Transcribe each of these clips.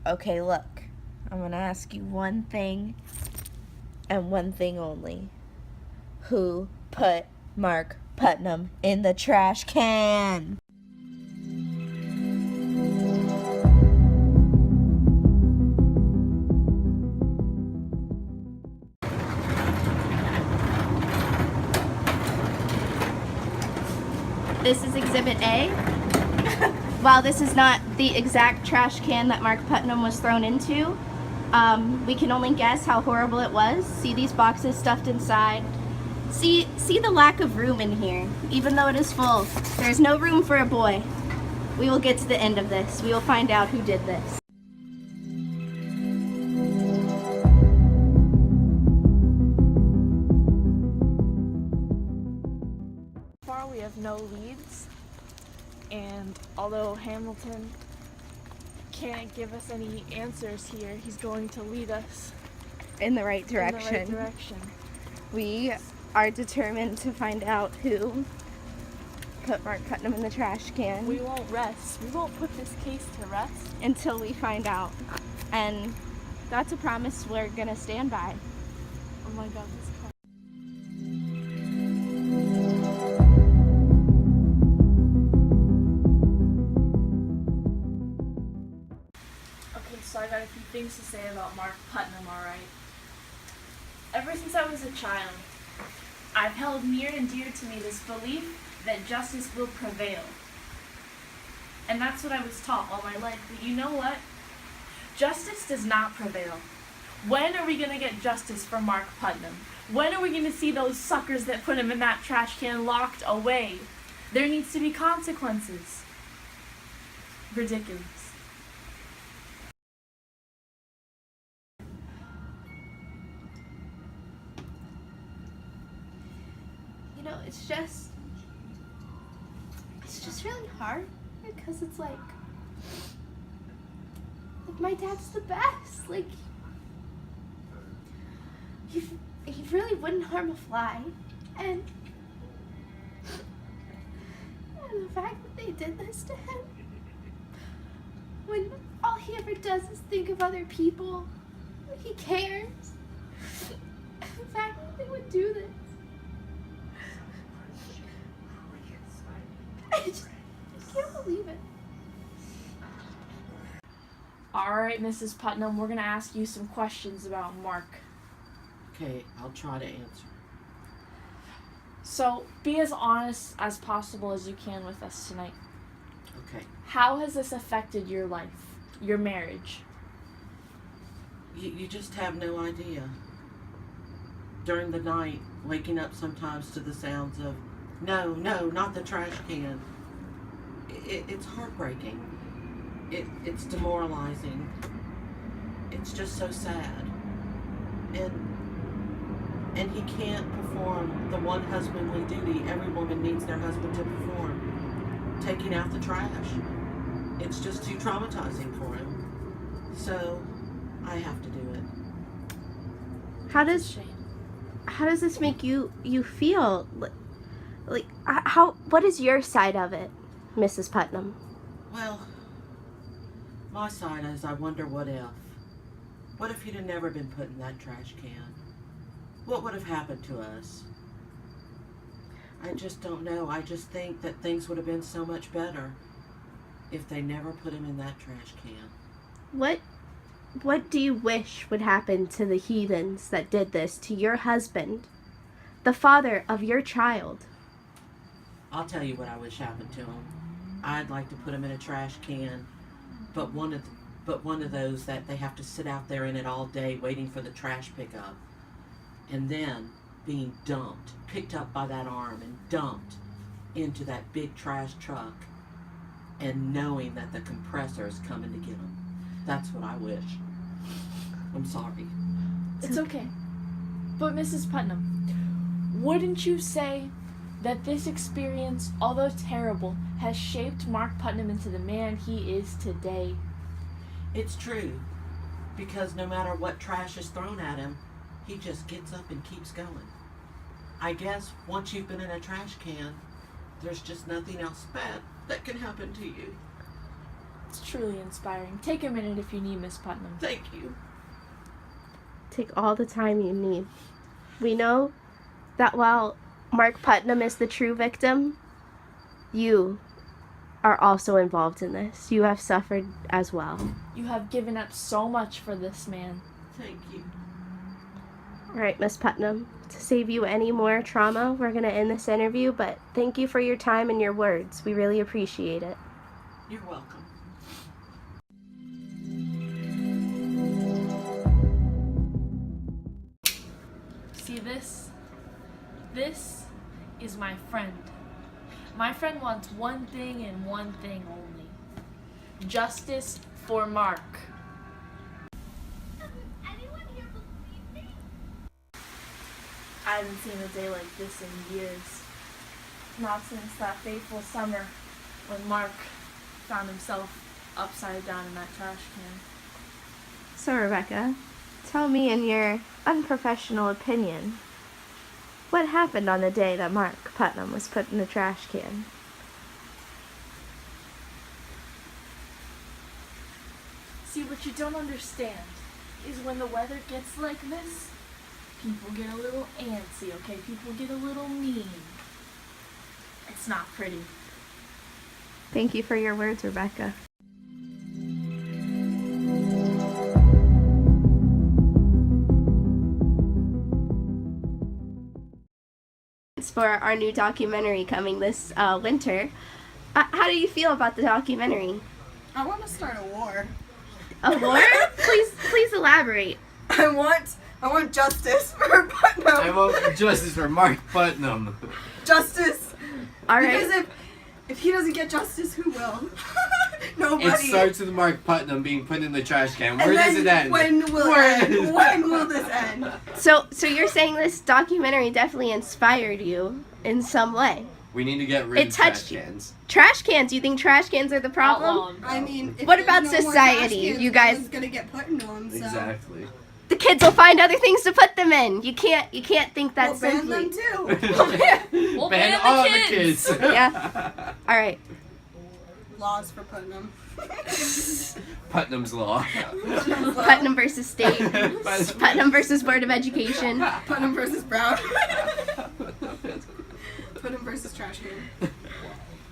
Okay, look. I'm gonna ask you one thing and one thing only. Who put Mark Putnam in the trash can? This is Exhibit A. While this is not the exact trash can that Mark Putnam was thrown into, we can only guess how horrible it was. See these boxes stuffed inside. See the lack of room in here. Even though it is full, there's no room for a boy. We will get to the end of this. We will find out who did this. So far we have no leads, and although Hamilton can't give us any answers here, he's going to lead us In the right direction. in the right direction. We are determined to find out who put Mark Putnam in the trash can. We won't rest. We won't put this case to rest until we find out. And that's a promise we're gonna stand by. Oh my god, this car. Okay, so I got a few things to say about Mark Putnam, alright? Ever since I was a child, I've held near and dear to me this belief that justice will prevail. And that's what I was taught all my life. But you know what? Justice does not prevail. When are we going to get justice for Mark Putnam? When are we going to see those suckers that put him in that trash can locked away? There needs to be consequences. Ridiculous. You know, it's just really hard because it's like my dad's the best. Like he really wouldn't harm a fly, and the fact that they did this to him when all he ever does is think of other people, he cares. The fact that they would do this, I can't believe it. Alright, Mrs. Putnam, we're going to ask you some questions about Mark. Okay, I'll try to answer. So, be as honest as possible as you can with us tonight. Okay. How has this affected your life, your marriage? You just have no idea. During the night, waking up sometimes to the sounds of, no, not the trash can. It's heartbreaking. It's demoralizing. It's just so sad. And he can't perform the one husbandly duty every woman needs their husband to perform, taking out the trash. It's just too traumatizing for him. So I have to do it. How does this make you feel? What is your side of it, Mrs. Putnam? Well, my side is I wonder what if. What if he'd have never been put in that trash can? What would have happened to us? I just don't know. I just think that things would have been so much better if they never put him in that trash can. What do you wish would happen to the heathens that did this to your husband, the father of your child? I'll tell you what I wish happened to him. I'd like to put him in a trash can, but one of those that they have to sit out there in it all day waiting for the trash pickup, and then being dumped, picked up by that arm and dumped into that big trash truck, and knowing that the compressor is coming to get him. That's what I wish. I'm sorry. It's okay. But Mrs. Putnam, wouldn't you say that this experience, although terrible, has shaped Mark Putnam into the man he is today? It's true, because no matter what trash is thrown at him, he just gets up and keeps going. I guess once you've been in a trash can, there's just nothing else bad that can happen to you. It's truly inspiring. Take a minute if you need, Miss Putnam. Thank you. Take all the time you need. We know that while Mark Putnam is the true victim, you are also involved in this. You have suffered as well. You have given up so much for this man. Thank you. All right, Miss Putnam, to save you any more trauma, we're going to end this interview, but thank you for your time and your words. We really appreciate it. You're welcome. See this? This is my friend. My friend wants one thing and one thing only. Justice for Mark. I haven't seen a day like this in years. Not since that fateful summer when Mark found himself upside down in that trash can. So, Rebecca, tell me in your unprofessional opinion, what happened on the day that Mark Putnam was put in the trash can? See, what you don't understand is when the weather gets like this, people get a little antsy, okay? People get a little mean. It's not pretty. Thank you for your words, Rebecca. For our new documentary coming this winter. How do you feel about the documentary? I want to start a war. A war? Please elaborate. I want justice for Putnam. I want justice for Mark Putnam. Justice. All right. Because if he doesn't get justice, who will? Nobody. It starts with Mark Putnam being put in the trash can. And Where does then it end? When will it end? When will this end? So you're saying this documentary definitely inspired you in some way? We need to get rid It of touched trash you. cans. Trash cans? You think trash cans are the problem? Outlawed. I mean, if What there's about no more society? trash cans, You guys- no one's gonna get put into them. So. Exactly. The kids will find other things to put them in. You can't think that We'll ban simply. them too. We'll Ban ban all the the kids. Yeah. All right. Laws for Putnam. Putnam's Law. Putnam versus state. Putnam versus Board of Education. Putnam versus Brown. Putnam versus trash can.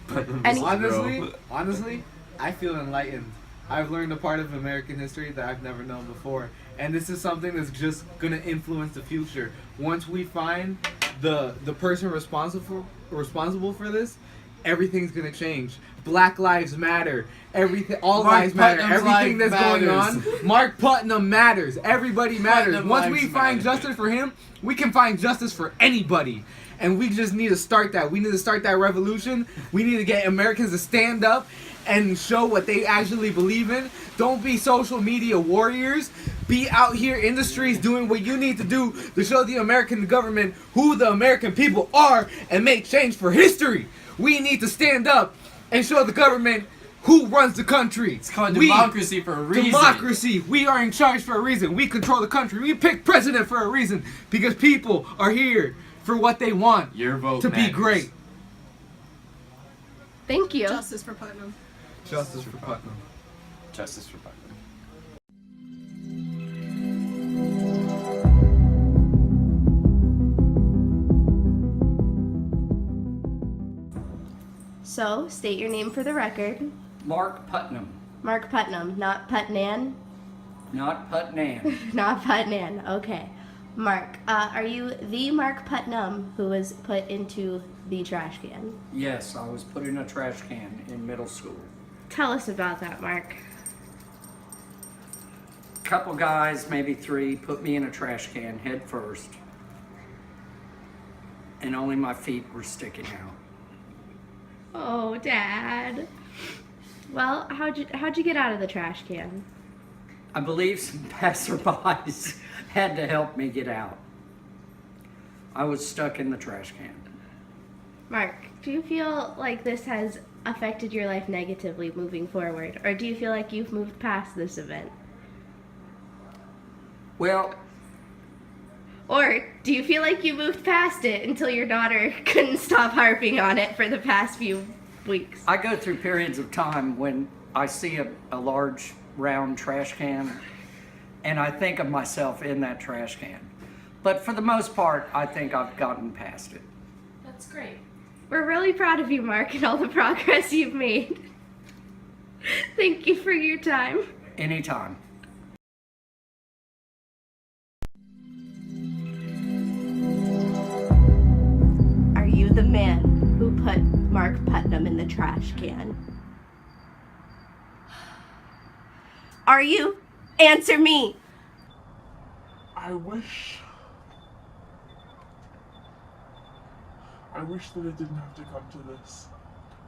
Putnam's Any- Honestly, I feel enlightened. I've learned a part of American history that I've never known before. And this is something that's just gonna influence the future. Once we find the person responsible for this, everything's gonna change. Black lives matter. Everything, all Mark lives matter. Putnam's Everything life that's going matters. on. Mark Putnam matters. Everybody matters. Putnam Once lives we find matter. justice for him, we can find justice for anybody. And we just need to start that. We need to start that revolution. We need to get Americans to stand up and show what they actually believe in. Don't be social media warriors. Be out here in the streets doing what you need to do to show the American government who the American people are and make change for history. We need to stand up and show the government who runs the country. It's called We- democracy for a reason. Democracy. We are in charge for a reason. We control the country. We pick president for a reason because people are here for what they want Your vote to be matters. great. Thank you. Justice for Putnam. Justice for Putnam. Justice for Putnam. So, state your name for the record. Mark Putnam, Mark Putnam, not Putnan. not Putnam. Not Putnan. Okay. Mark, are you the Mark Putnam who was put into the trash can? Yes, I was put in a trash can in middle school. Tell us about that, Mark. Couple guys, maybe three, put me in a trash can head first. And only my feet were sticking out. Oh, Dad. Well, how'd you get out of the trash can? I believe some passerbys had to help me get out. I was stuck in the trash can. Mark, do you feel like this has affected your life negatively moving forward? Or do you feel like you've moved past this event? Well, Or do you feel like you moved past it until your daughter couldn't stop harping on it for the past few weeks? I go through periods of time when I see a large round trash can, and I think of myself in that trash can. But for the most part, I think I've gotten past it. That's great. We're really proud of you, Mark, and all the progress you've made. Thank you for your time. Anytime. Are you the man who put Mark Putnam in the trash can? Are you? Answer me. I wish that it didn't have to come to this.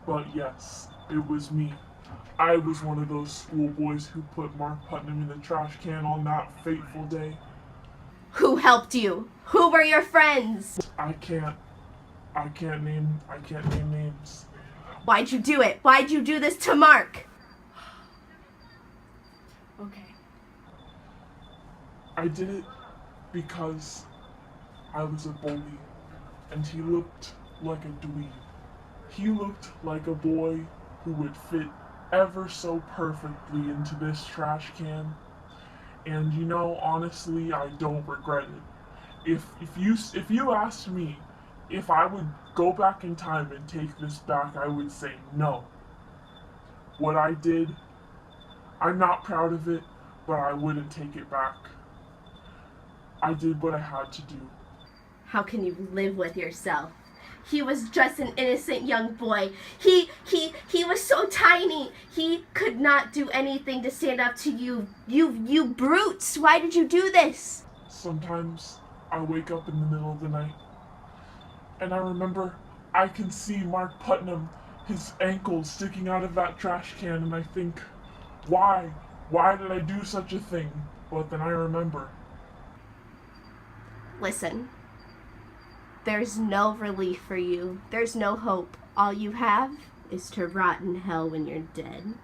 But yes, it was me. I was one of those schoolboys who put Mark Putnam in the trash can on that fateful day. Who helped you? Who were your friends? I can't name names. Why'd you do it? Why'd you do this to Mark? Okay. I did it because I was a bully, and he looked like a dweeb. He looked like a boy who would fit ever so perfectly into this trash can. And you know, honestly, I don't regret it. If you asked me if I would go back in time and take this back, I would say no. What I did, I'm not proud of it, but I wouldn't take it back. I did what I had to do. How can you live with yourself? He was just an innocent young boy. He was so tiny. He could not do anything to stand up to you. You brutes. Why did you do this? Sometimes I wake up in the middle of the night and I remember I can see Mark Putnam, his ankles sticking out of that trash can, and I think, why? Why did I do such a thing? But then I remember. Listen, there's no relief for you. There's no hope. All you have is to rot in hell when you're dead.